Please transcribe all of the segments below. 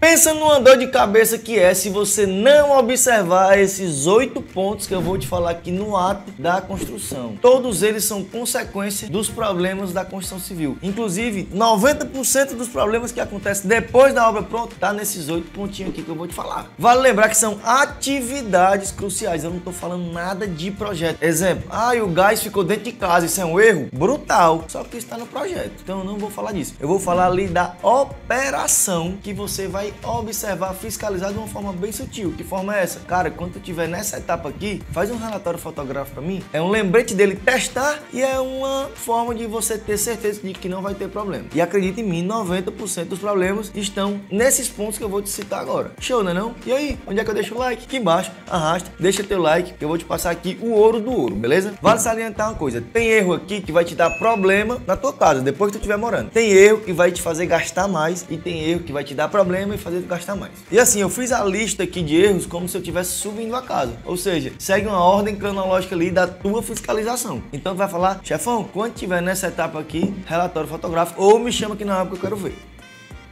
Pensa numa dor de cabeça que é se você não observar esses 8 pontos que eu vou te falar aqui no ato da construção. Todos eles são consequência dos problemas da construção civil. Inclusive, 90% dos problemas que acontecem depois da obra pronta tá nesses 8 pontinhos aqui que eu vou te falar. Vale lembrar que são atividades cruciais. Eu não tô falando nada de projeto. Exemplo, o gás ficou dentro de casa. Isso é um erro brutal. Só que isso está no projeto. Então eu não vou falar disso. Eu vou falar ali da operação que você vai observar, fiscalizar de uma forma bem sutil. Que forma é essa? Cara, quando tu estiver nessa etapa aqui, faz um relatório fotográfico para mim. É um lembrete dele testar e é uma forma de você ter certeza de que não vai ter problema. E acredita em mim, 90% dos problemas estão nesses pontos que eu vou te citar agora. Show, né não? E aí, onde é que eu deixo o like? Aqui embaixo, arrasta, deixa teu like que eu vou te passar aqui o ouro do ouro, beleza? Vale salientar uma coisa, tem erro aqui que vai te dar problema na tua casa, depois que tu estiver morando. Tem erro que vai te fazer gastar mais e tem erro que vai te dar problema e fazer tu gastar mais. E assim, eu fiz a lista aqui de erros como se eu estivesse subindo a casa. Ou seja, segue uma ordem cronológica ali da tua fiscalização. Então tu vai falar, chefão, quando tiver nessa etapa aqui, relatório fotográfico, ou me chama aqui na hora que eu quero ver.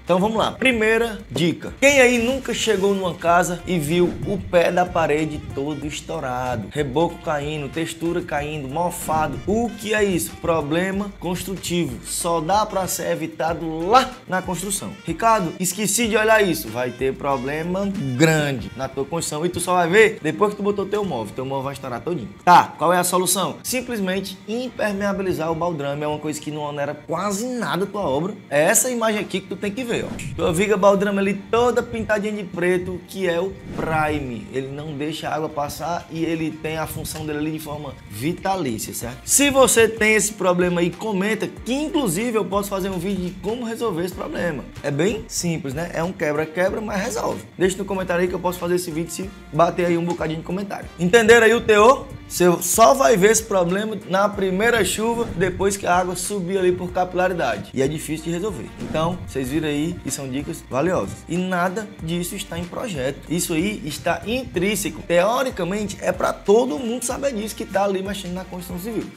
Então vamos lá, primeira dica. Quem aí nunca chegou numa casa e viu o pé da parede todo estourado, reboco caindo, textura caindo, mofado? O que é isso? Problema construtivo. Só dá para ser evitado lá na construção. Ricardo, esqueci de olhar isso. Vai ter problema grande na tua construção e tu só vai ver depois que tu botou teu móvel vai estourar todinho. Tá, qual é a solução? Simplesmente impermeabilizar o baldrame. É uma coisa que não onera quase nada a tua obra. É essa imagem aqui que tu tem que ver. Tua viga baldrame ali toda pintadinha de preto, que é o prime. Ele não deixa a água passar e ele tem a função dele ali de forma vitalícia, certo? Se você tem esse problema aí, comenta que inclusive eu posso fazer um vídeo de como resolver esse problema. É bem simples, né? É um quebra-quebra, mas resolve. Deixa no comentário aí que eu posso fazer esse vídeo se bater aí um bocadinho de comentário. Entenderam aí o teor? Você só vai ver esse problema na primeira chuva, depois que a água subir ali por capilaridade. E é difícil de resolver. Então, vocês viram aí que são dicas valiosas. E nada disso está em projeto. Isso aí está intrínseco. Teoricamente, é para todo mundo saber disso que está ali mexendo na construção civil.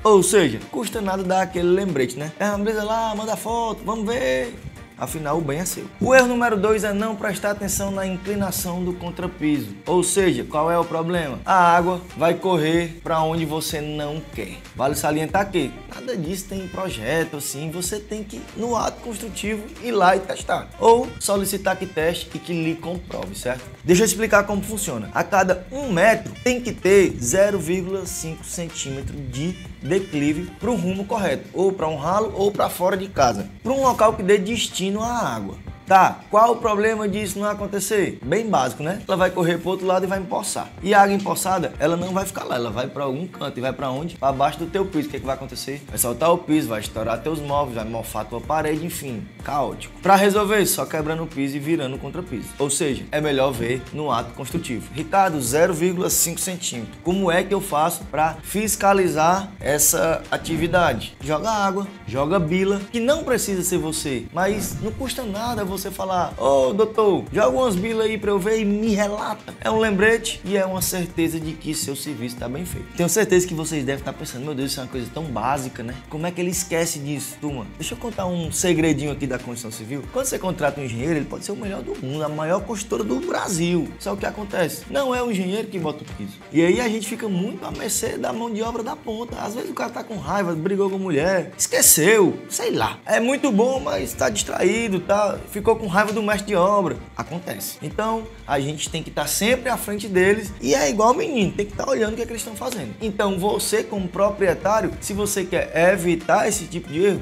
Ou seja, custa nada dar aquele lembrete, né? Brisa lá, manda foto, vamos ver. Afinal, o bem é seu. O erro número 2 é não prestar atenção na inclinação do contrapiso. Ou seja, qual é o problema? A água vai correr para onde você não quer. Vale salientar que nada disso tem projeto, assim. Você tem que, no ato construtivo, ir lá e testar. Ou solicitar que teste e que lhe comprove, certo? Deixa eu explicar como funciona. A cada 1 metro tem que ter 0,5 centímetro de declive para o rumo correto. Ou para um ralo ou para fora de casa. Para um local que dê destino à água. Tá, qual o problema disso não acontecer? Bem básico, né? Ela vai correr pro outro lado e vai empoçar. E a água empoçada, ela não vai ficar lá, ela vai para algum canto. E vai para onde? Para baixo do teu piso. O que é que vai acontecer? Vai soltar o piso, vai estourar teus móveis, vai mofar tua parede, enfim, caótico. Para resolver isso, só quebrando o piso e virando o contrapiso. Ou seja, é melhor ver no ato construtivo. Ricardo, 0,5 centímetro. Como é que eu faço para fiscalizar essa atividade? Joga água, joga bila, que não precisa ser você, mas não custa nada você falar, ô doutor, joga umas bilas aí pra eu ver e me relata. É um lembrete e é uma certeza de que seu serviço tá bem feito. Tenho certeza que vocês devem estar pensando, meu Deus, isso é uma coisa tão básica, né? Como é que ele esquece disso? Turma, deixa eu contar um segredinho aqui da construção civil. Quando você contrata um engenheiro, ele pode ser o melhor do mundo, a maior construtora do Brasil. Só o que acontece? Não é o engenheiro que bota o piso. E aí a gente fica muito à mercê da mão de obra da ponta. Às vezes o cara tá com raiva, brigou com a mulher, esqueceu, sei lá. É muito bom, mas tá distraído, tá? Ficou com raiva do mestre de obra. Acontece. Então, a gente tem que estar sempre à frente deles e é igual o menino, tem que estar olhando o que é que eles estão fazendo. Então, você como proprietário, se você quer evitar esse tipo de erro,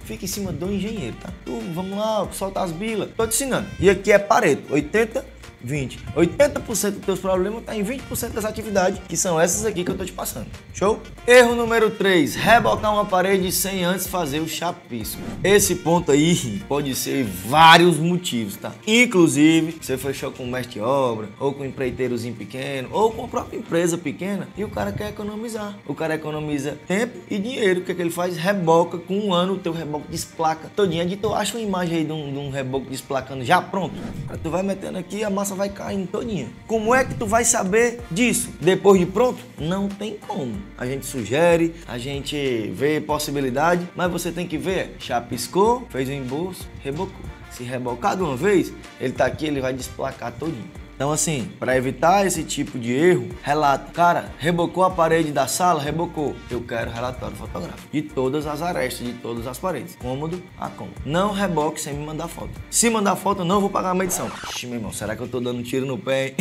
fica em cima do engenheiro, tá? Vamos lá, solta as bilas. Tô te ensinando. E aqui é Pareto, 80% dos teus problemas tá em 20% das atividades, que são essas aqui que eu tô te passando. Show? Erro número 3, rebocar uma parede sem antes fazer o chapisco. Esse ponto aí pode ser vários motivos, tá? Inclusive, você fechou com um mestre de obra, ou com um empreiteirozinho pequeno, ou com a própria empresa pequena, e o cara quer economizar. O cara economiza tempo e dinheiro. O que é que ele faz? Reboca, com 1 ano o teu reboque desplaca todinha. Editor, acha uma imagem aí de um reboque desplacando já pronto? Tu vai metendo aqui, a massa vai caindo todinha. Como é que tu vai saber disso? Depois de pronto? Não tem como. A gente sugere, a gente vê possibilidade, mas você tem que ver. Chapiscou, fez o embolso, rebocou. Se rebocar de uma vez, ele tá aqui, ele vai desplacar todinho. Então assim, para evitar esse tipo de erro, relata. Cara, rebocou a parede da sala? Rebocou. Eu quero relatório fotográfico de todas as arestas, de todas as paredes. Cômodo a cômodo. Não reboque sem me mandar foto. Se mandar foto, eu não vou pagar a medição. Ixi, meu irmão, será que eu tô dando um tiro no pé?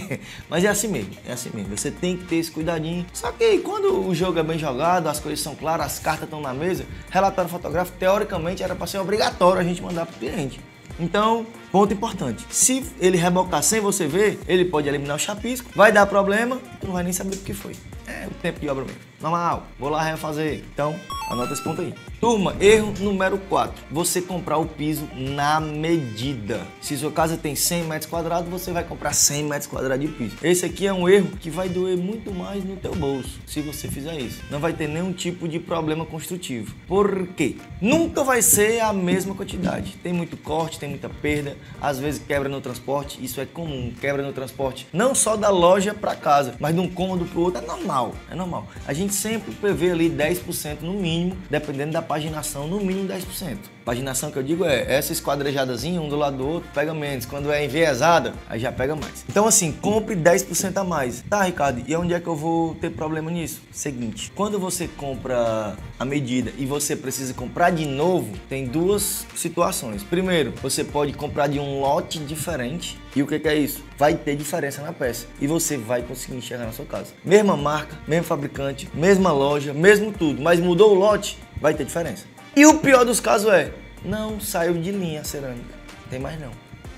Mas é assim mesmo, é assim mesmo. Você tem que ter esse cuidadinho. Só que quando o jogo é bem jogado, as coisas são claras, as cartas estão na mesa, relatório fotográfico, teoricamente, era para ser obrigatório a gente mandar pro cliente. Então, ponto importante, se ele rebocar sem você ver, ele pode eliminar o chapisco, vai dar problema, tu não vai nem saber o que foi. É o tempo de obra mesmo. Normal, vou lá refazer. Então, anota esse ponto aí. Turma, erro número 4. Você comprar o piso na medida. Se sua casa tem 100 metros quadrados, você vai comprar 100 metros quadrados de piso. Esse aqui é um erro que vai doer muito mais no teu bolso, se você fizer isso. Não vai ter nenhum tipo de problema construtivo. Por quê? Nunca vai ser a mesma quantidade. Tem muito corte, tem muita perda. Às vezes quebra no transporte, isso é comum. Quebra no transporte, não só da loja para casa, mas de um cômodo para o outro. É normal, é normal. A gente sempre prevê ali 10% no mínimo, dependendo da paginação, no mínimo 10%. Paginação que eu digo é essa esquadrejadazinha, um do lado do outro, pega menos. Quando é enviesada, aí já pega mais. Então assim, compre 10% a mais. Tá, Ricardo, e onde é que eu vou ter problema nisso? Seguinte, quando você compra a medida e você precisa comprar de novo, tem duas situações. Primeiro, você pode comprar de um lote diferente. E o que é isso? Vai ter diferença na peça e você vai conseguir enxergar na sua casa. Mesma marca, mesmo fabricante, mesma loja, mesmo tudo, mas mudou o lote, vai ter diferença. E o pior dos casos é, não saiu de linha a cerâmica, tem mais não.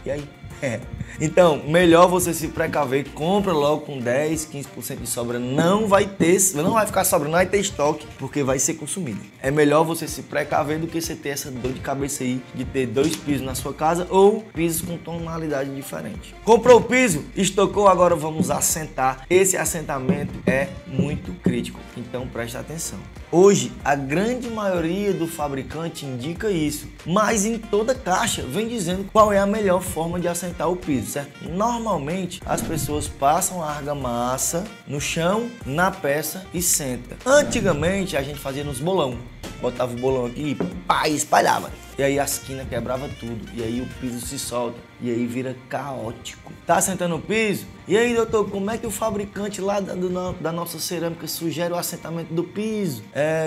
E aí? Então, melhor você se precaver, compra logo com 10, 15% de sobra, não vai ficar sobrando, não vai ter estoque, porque vai ser consumido. É melhor você se precaver do que você ter essa dor de cabeça aí, de ter 2 pisos na sua casa ou pisos com tonalidade diferente. Comprou o piso, estocou, agora vamos assentar. Esse assentamento é muito crítico, então presta atenção. Hoje, a grande maioria do fabricante indica isso, mas em toda caixa vem dizendo qual é a melhor forma de assentar o piso, certo? Normalmente, as pessoas passam a argamassa no chão, na peça e senta. Antigamente, a gente fazia nos bolão. Botava o bolão aqui e pá, espalhava. E aí a esquina quebrava tudo. E aí o piso se solta. E aí vira caótico. Tá assentando o piso? E aí, doutor, como é que o fabricante lá da nossa cerâmica sugere o assentamento do piso?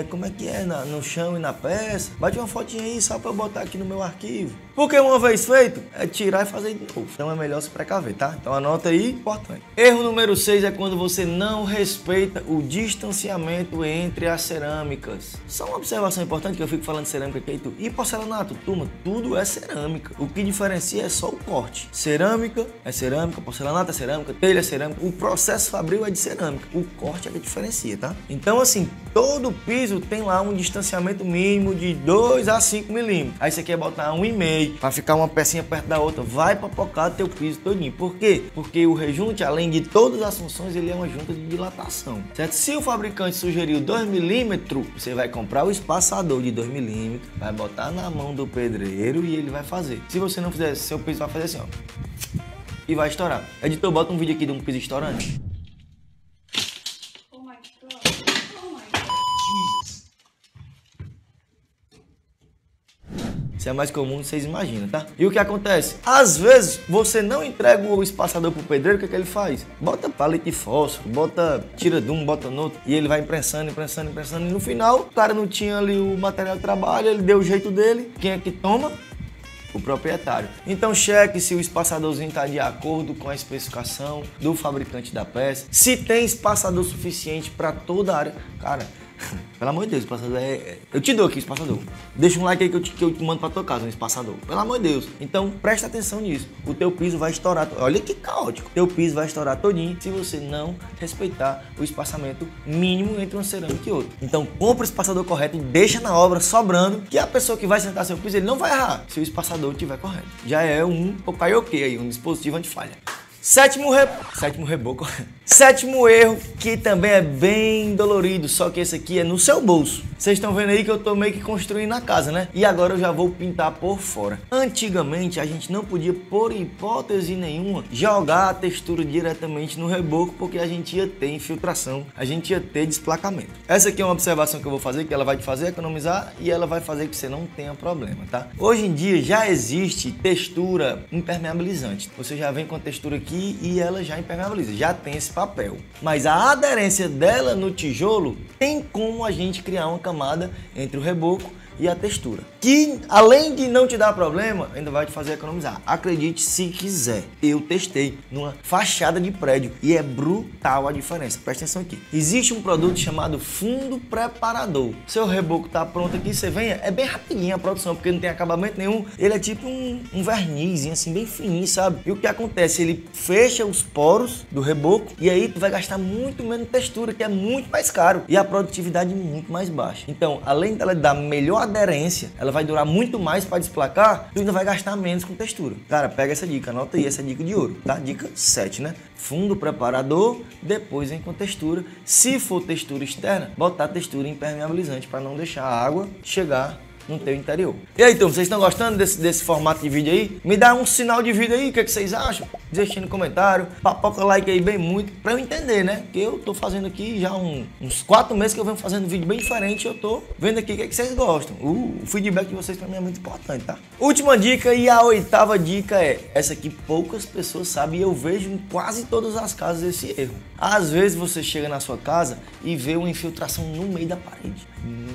Como é que é no chão e na peça? Bate uma fotinha aí só pra eu botar aqui no meu arquivo. Porque uma vez feito, é tirar e fazer de novo. Então é melhor se precaver, tá? Então anota aí, importante. Erro número 6 é quando você não respeita o distanciamento entre as cerâmicas. Só uma observação importante que eu fico falando de cerâmica aqui e porcelanato. Turma, tudo é cerâmica. O que diferencia é só o corte. Cerâmica é cerâmica, porcelanato é cerâmica, telha é cerâmica. O processo fabril é de cerâmica. O corte é que diferencia, tá? Então assim, todo piso tem lá um distanciamento mínimo de 2 a 5 milímetros. Aí você quer botar 1,5 para ficar uma pecinha perto da outra, vai papocar teu piso todinho. Por quê? Porque o rejunte, além de todas as funções, ele é uma junta de dilatação, certo? Se o fabricante sugeriu 2 milímetros, você vai comprar o espaçador de 2 milímetros, vai botar na mão do pedreiro e ele vai fazer. Se você não fizer, seu piso vai fazer assim, ó, e vai estourar. Editor, bota um vídeo aqui de um piso estourando. Isso é mais comum do que vocês imaginam, tá? E o que acontece? Às vezes, você não entrega o espaçador pro pedreiro, o que é que ele faz? Bota palito de fósforo, tira de um, bota no outro, e ele vai imprensando, e no final, o cara não tinha ali o material de trabalho, ele deu o jeito dele, quem é que toma? O proprietário. Então cheque se o espaçadorzinho está de acordo com a especificação do fabricante da peça, se tem espaçador suficiente para toda a área. Cara, pelo amor de Deus, o espaçador eu te dou aqui o espaçador. Deixa um like aí que eu te mando pra tua casa, um espaçador. Pelo amor de Deus. Então, presta atenção nisso. O teu piso vai estourar. Olha que caótico. Teu piso vai estourar todinho se você não respeitar o espaçamento mínimo entre uma cerâmica e outra. Então, compra o espaçador correto e deixa na obra sobrando, que a pessoa que vai sentar seu piso, ele não vai errar se o espaçador estiver correto. Já é um karaokê aí, um dispositivo anti-falha. Sétimo reboco. Sétimo erro, que também é bem dolorido, só que esse aqui é no seu bolso. Vocês estão vendo aí que eu tô meio que construindo a casa, né? E agora eu já vou pintar por fora. Antigamente a gente não podia, por hipótese nenhuma, jogar a textura diretamente no reboco, porque a gente ia ter infiltração, a gente ia ter desplacamento. Essa aqui é uma observação que eu vou fazer, que ela vai te fazer economizar e ela vai fazer que você não tenha problema, tá? Hoje em dia já existe textura impermeabilizante. Você já vem com a textura aqui e ela já impermeabiliza, já tem esse papel. Mas a aderência dela no tijolo tem como a gente criar uma camada entre o reboco e a textura, que além de não te dar problema, ainda vai te fazer economizar. Acredite se quiser. Eu testei numa fachada de prédio e é brutal a diferença. Presta atenção aqui. Existe um produto chamado fundo preparador. Seu reboco tá pronto aqui, você vem, é bem rapidinho a produção, porque não tem acabamento nenhum. Ele é tipo um vernizinho assim, bem fininho, sabe? E o que acontece? Ele fecha os poros do reboco e aí tu vai gastar muito menos textura, que é muito mais caro, e a produtividade muito mais baixa. Então, além dela dar melhor aderência, ela vai durar muito mais para desplacar, tu ainda vai gastar menos com textura. Cara, pega essa dica, anota aí essa dica de ouro, tá? Dica 7, né? Fundo preparador, depois vem com textura. Se for textura externa, botar textura impermeabilizante para não deixar a água chegar no teu interior. E aí, então, vocês estão gostando desse formato de vídeo aí? Me dá um sinal de vídeo aí, o que é que vocês acham? Deixa no comentário, papoca like aí bem muito, pra eu entender, né? Porque eu tô fazendo aqui já uns 4 meses que eu venho fazendo vídeo bem diferente, eu tô vendo aqui o que é que vocês gostam. O feedback de vocês pra mim é muito importante, tá? Última dica e a 8ª dica é, essa aqui poucas pessoas sabem e eu vejo em quase todas as casas esse erro. Às vezes você chega na sua casa e vê uma infiltração no meio da parede.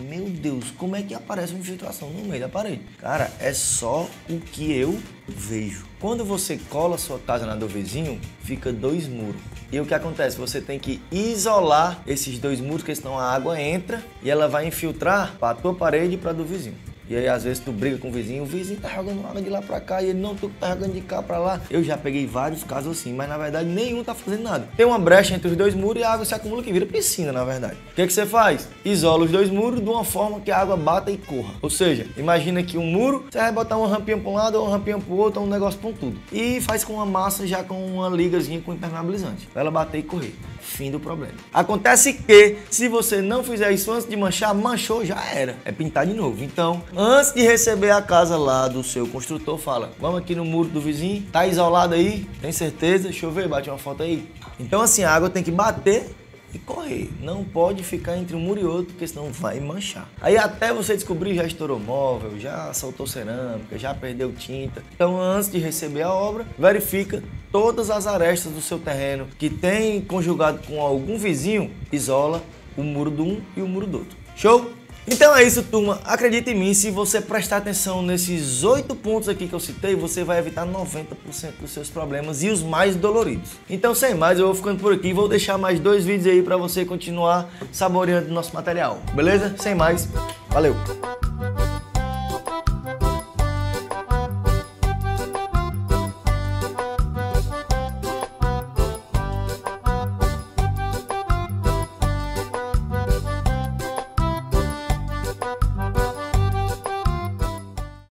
Meu Deus, como é que aparece uma infiltração no meio da parede? Cara, é só o que eu vejo. Quando você cola a sua casa na do vizinho, fica 2 muros. E o que acontece? Você tem que isolar esses 2 muros, porque senão a água entra e ela vai infiltrar para a tua parede e para a do vizinho. E aí, às vezes, tu briga com o vizinho tá jogando água de lá pra cá e ele não, tu tá jogando de cá pra lá. Eu já peguei vários casos assim, mas na verdade nenhum tá fazendo nada. Tem uma brecha entre os 2 muros e a água se acumula que vira piscina, na verdade. O que você faz? Isola os 2 muros de uma forma que a água bata e corra. Ou seja, imagina que um muro, você vai botar uma rampinha pra um lado ou uma rampinha pro outro, ou um negócio pontudo. E faz com uma massa já com uma ligazinha com impermeabilizante, pra ela bater e correr. Fim do problema. Acontece que, se você não fizer isso antes de manchar, manchou, já era. É pintar de novo. Então, antes de receber a casa lá do seu construtor, fala, vamos aqui no muro do vizinho, tá isolado aí? Tem certeza? Deixa eu ver, bate uma foto aí. Então assim, a água tem que bater e correr. Não pode ficar entre um muro e outro, porque senão vai manchar. Aí até você descobrir, já estourou móvel, já soltou cerâmica, já perdeu tinta. Então antes de receber a obra, verifica todas as arestas do seu terreno que tem conjugado com algum vizinho, isola o muro de um e o muro do outro. Show? Então é isso, turma. Acredita em mim, se você prestar atenção nesses 8 pontos aqui que eu citei, você vai evitar 90% dos seus problemas e os mais doloridos. Então, sem mais, eu vou ficando por aqui e vou deixar mais 2 vídeos aí para você continuar saboreando o nosso material. Beleza? Sem mais, valeu!